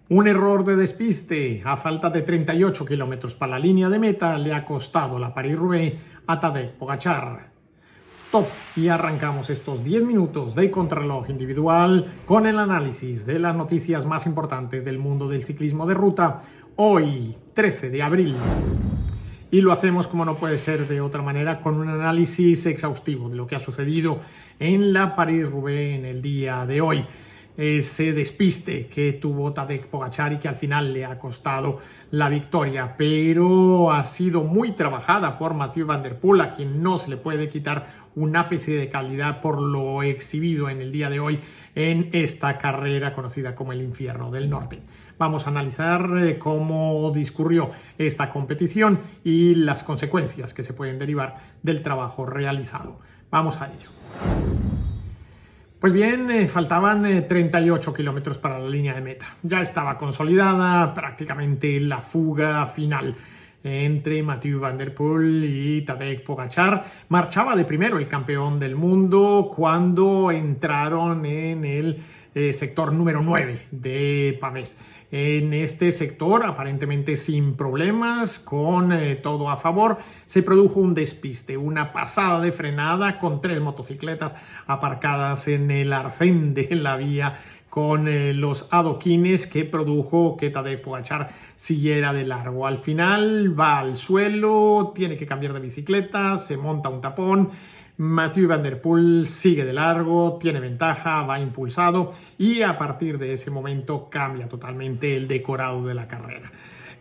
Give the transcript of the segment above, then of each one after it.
Un error de despiste a falta de 38 kilómetros para la línea de meta le ha costado la París-Roubaix a Tadej Pogačar. Top, y arrancamos estos 10 minutos de contrarreloj individual con el análisis de las noticias más importantes del mundo del ciclismo de ruta, hoy 13 de abril. Y lo hacemos, como no puede ser de otra manera, con un análisis exhaustivo de lo que ha sucedido en la París-Roubaix en el día de hoy. Ese despiste que tuvo Tadej Pogačar y que al final le ha costado la victoria, pero ha sido muy trabajada por Mathieu van der Poel, a quien no se le puede quitar un ápice de calidad por lo exhibido en el día de hoy en esta carrera conocida como el Infierno del Norte. Vamos a analizar cómo discurrió esta competición y las consecuencias que se pueden derivar del trabajo realizado. Vamos a ello. Pues bien, faltaban 38 kilómetros para la línea de meta. Ya estaba consolidada prácticamente la fuga final entre Mathieu van der Poel y Tadej Pogačar. Marchaba de primero el campeón del mundo cuando entraron en el sector número 9 de Pamés. En este sector, aparentemente sin problemas, con todo a favor, se produjo un despiste, una pasada de frenada con 3 motocicletas aparcadas en el arcén de la vía con los adoquines, que produjo que Tadej Pogačar siguiera de largo. Al final va al suelo, tiene que cambiar de bicicleta, se monta un tapón. Mathieu van der Poel sigue de largo, tiene ventaja, va impulsado y a partir de ese momento cambia totalmente el decorado de la carrera.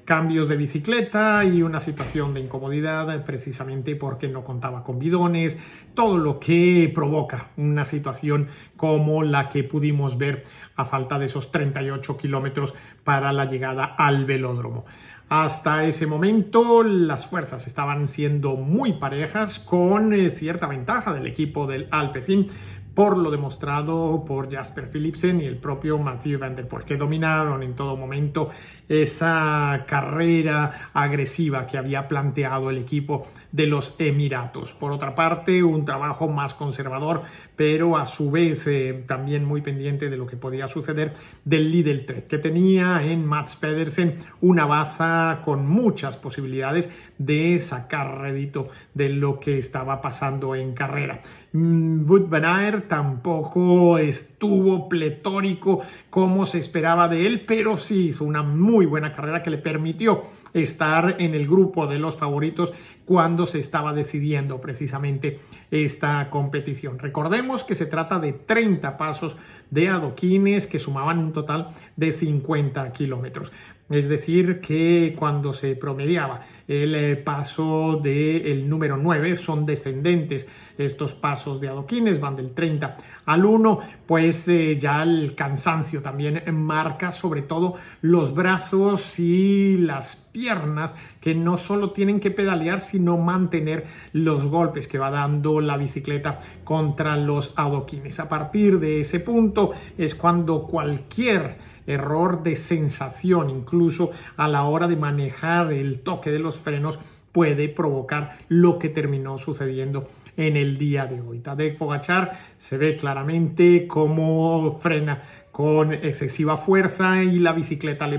Cambios de bicicleta y una situación de incomodidad precisamente porque no contaba con bidones, todo lo que provoca una situación como la que pudimos ver a falta de esos 38 kilómetros para la llegada al velódromo. Hasta ese momento las fuerzas estaban siendo muy parejas, con cierta ventaja del equipo del Alpecin, por lo demostrado por Jasper Philipsen y el propio Mathieu van der Poel, que dominaron en todo momento esa carrera agresiva que había planteado el equipo de los Emiratos. Por otra parte, un trabajo más conservador, pero a su vez también muy pendiente de lo que podía suceder del Lidl Trek, que tenía en Mads Pedersen una baza con muchas posibilidades de sacar rédito de lo que estaba pasando en carrera. Wout van Aert tampoco estuvo pletórico como se esperaba de él, pero sí hizo una muy buena carrera que le permitió estar en el grupo de los favoritos cuando se estaba decidiendo precisamente esta competición. Recordemos que se trata de 30 pasos de adoquines que sumaban un total de 50 kilómetros. Es decir, que cuando se promediaba el paso del número 9, son descendentes estos pasos de adoquines, van del 30 al 1, pues ya el cansancio también marca sobre todo los brazos y las piernas, que no solo tienen que pedalear, sino mantener los golpes que va dando la bicicleta contra los adoquines. A partir de ese punto es cuando cualquier error de sensación, incluso a la hora de manejar el toque de los frenos, puede provocar lo que terminó sucediendo en el día de hoy. Tadej Pogačar se ve claramente cómo frena con excesiva fuerza y la bicicleta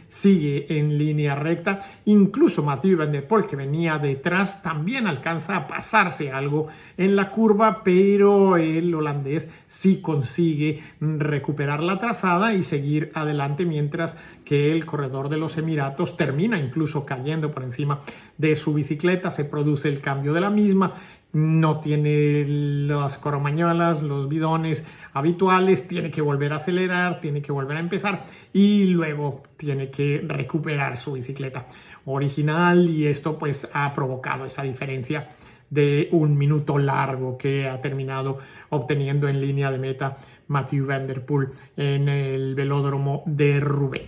sigue en línea recta. Incluso Mathieu van der Poel, que venía detrás, también alcanza a pasarse algo en la curva, pero el holandés sí consigue recuperar la trazada y seguir adelante, mientras que el corredor de los Emiratos termina incluso cayendo por encima de su bicicleta. Se produce el cambio de la misma, no tiene las coromañolas, los bidones habituales, tiene que volver a acelerar, tiene que volver a empezar y luego tiene que recuperar su bicicleta original, y esto pues ha provocado esa diferencia de un minuto largo que ha terminado obteniendo en línea de meta Mathieu van der Poel en el velódromo de Roubaix.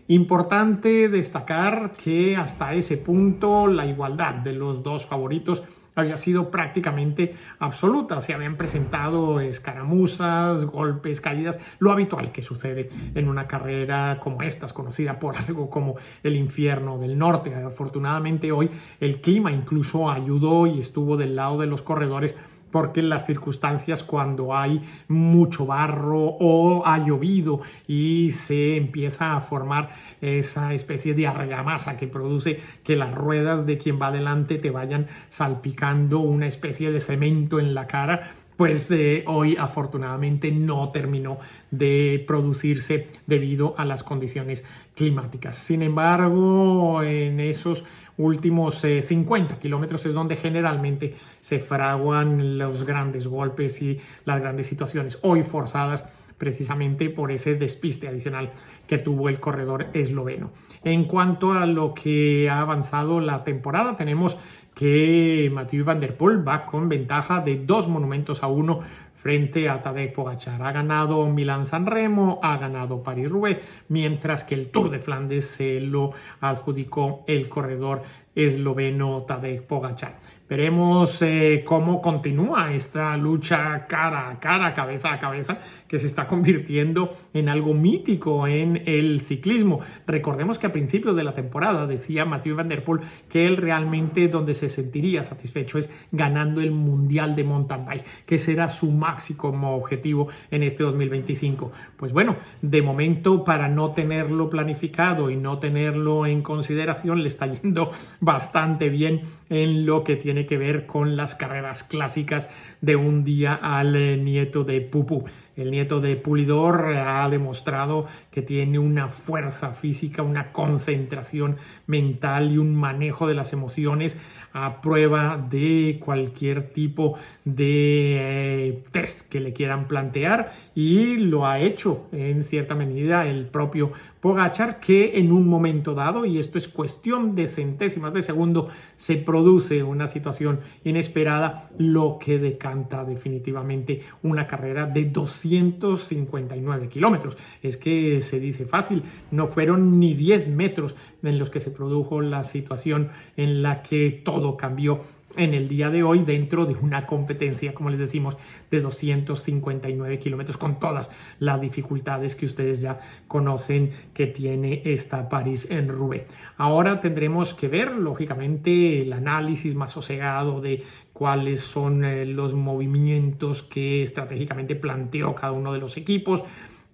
Importante destacar que hasta ese punto la igualdad de los dos favoritos había sido prácticamente absoluta. Se habían presentado escaramuzas, golpes, caídas, lo habitual que sucede en una carrera como esta, conocida por algo como el Infierno del Norte. Afortunadamente hoy el clima incluso ayudó y estuvo del lado de los corredores porque las circunstancias cuando hay mucho barro o ha llovido y se empieza a formar esa especie de argamasa que produce que las ruedas de quien va adelante te vayan salpicando una especie de cemento en la cara, pues hoy afortunadamente no terminó de producirse debido a las condiciones climáticas. Sin embargo, en esos últimos 50 kilómetros es donde generalmente se fraguan los grandes golpes y las grandes situaciones, hoy forzadas precisamente por ese despiste adicional que tuvo el corredor esloveno. En cuanto a lo que ha avanzado la temporada, tenemos que Mathieu van der Poel va con ventaja de 2 monumentos a 1 frente a Tadej Pogačar. Ha ganado Milán-San Remo, ha ganado París-Roubaix, mientras que el Tour de Flandes se lo adjudicó el corredor esloveno Tadej Pogačar. Veremos cómo continúa esta lucha cara a cara, cabeza a cabeza, que se está convirtiendo en algo mítico en el ciclismo. Recordemos que a principios de la temporada decía Mathieu van der Poel que él realmente donde se sentiría satisfecho es ganando el Mundial de Mountain Bike, que será su máximo objetivo en este 2025. Pues bueno, de momento, para no tenerlo planificado y no tenerlo en consideración, le está yendo bastante bien en lo que tiene que ver con las carreras clásicas de un día al nieto de Pupu. El nieto de Pulidor ha demostrado que tiene una fuerza física, una concentración mental y un manejo de las emociones a prueba de cualquier tipo de test que le quieran plantear, y lo ha hecho en cierta medida el propio Pogačar, que en un momento dado, y esto es cuestión de centésimas de segundo, se produce una situación inesperada, lo que decanta definitivamente una carrera de 259 kilómetros. Es que se dice fácil, no fueron ni 10 metros en los que se produjo la situación en la que todo cambió en el día de hoy dentro de una competencia, como les decimos, de 259 kilómetros, con todas las dificultades que ustedes ya conocen que tiene esta París-Roubaix. Ahora tendremos que ver, lógicamente, el análisis más sosegado de cuáles son los movimientos que estratégicamente planteó cada uno de los equipos,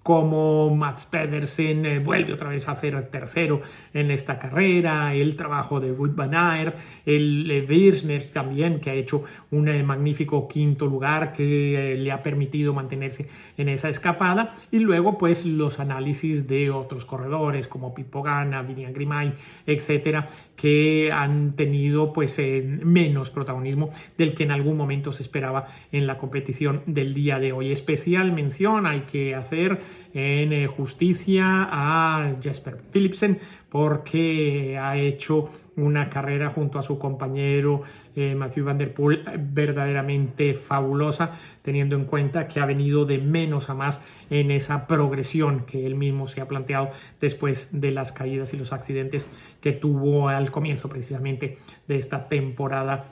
como Mads Pedersen vuelve otra vez a ser tercero en esta carrera, el trabajo de Wout van Aert, el Wirsners también, que ha hecho un magnífico quinto lugar que le ha permitido mantenerse en esa escapada, y luego pues los análisis de otros corredores como Pipo Ganna, Vinian Grimay, etcétera, que han tenido pues menos protagonismo del que en algún momento se esperaba en la competición del día de hoy. Especial mención hay que hacer en justicia a Jesper Philipsen, porque ha hecho una carrera junto a su compañero Mathieu van der Poel verdaderamente fabulosa, teniendo en cuenta que ha venido de menos a más en esa progresión que él mismo se ha planteado después de las caídas y los accidentes que tuvo al comienzo precisamente de esta temporada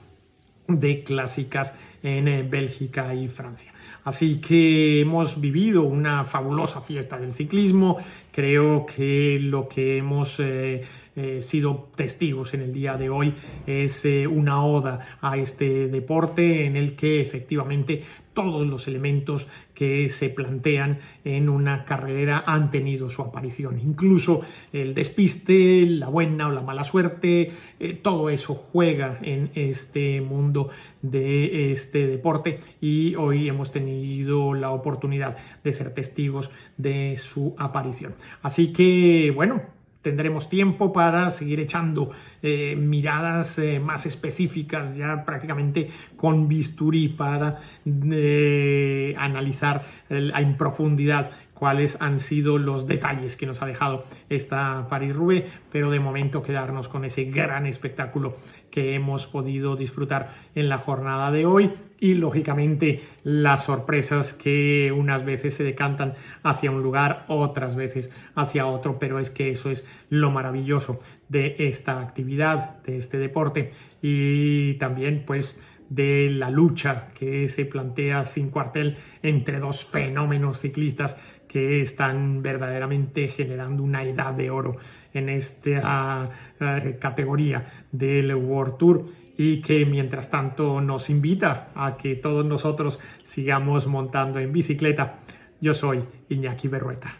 de clásicas en Bélgica y Francia. Así que hemos vivido una fabulosa fiesta del ciclismo. Creo que lo que hemos sido testigos en el día de hoy es una oda a este deporte en el que efectivamente todos los elementos que se plantean en una carrera han tenido su aparición. Incluso el despiste, la buena o la mala suerte, todo eso juega en este mundo de este deporte, y hoy hemos tenido la oportunidad de ser testigos de su aparición. Así que, bueno, tendremos tiempo para seguir echando miradas más específicas, ya prácticamente con bisturí, para analizar en profundidad cuáles han sido los detalles que nos ha dejado esta París-Roubaix, pero de momento quedarnos con ese gran espectáculo que hemos podido disfrutar en la jornada de hoy, y lógicamente las sorpresas que unas veces se decantan hacia un lugar, otras veces hacia otro, pero es que eso es lo maravilloso de esta actividad, de este deporte, y también pues de la lucha que se plantea sin cuartel entre dos fenómenos ciclistas que están verdaderamente generando una edad de oro en esta categoría del World Tour, y que mientras tanto nos invita a que todos nosotros sigamos montando en bicicleta. Yo soy Iñaki Berrueta.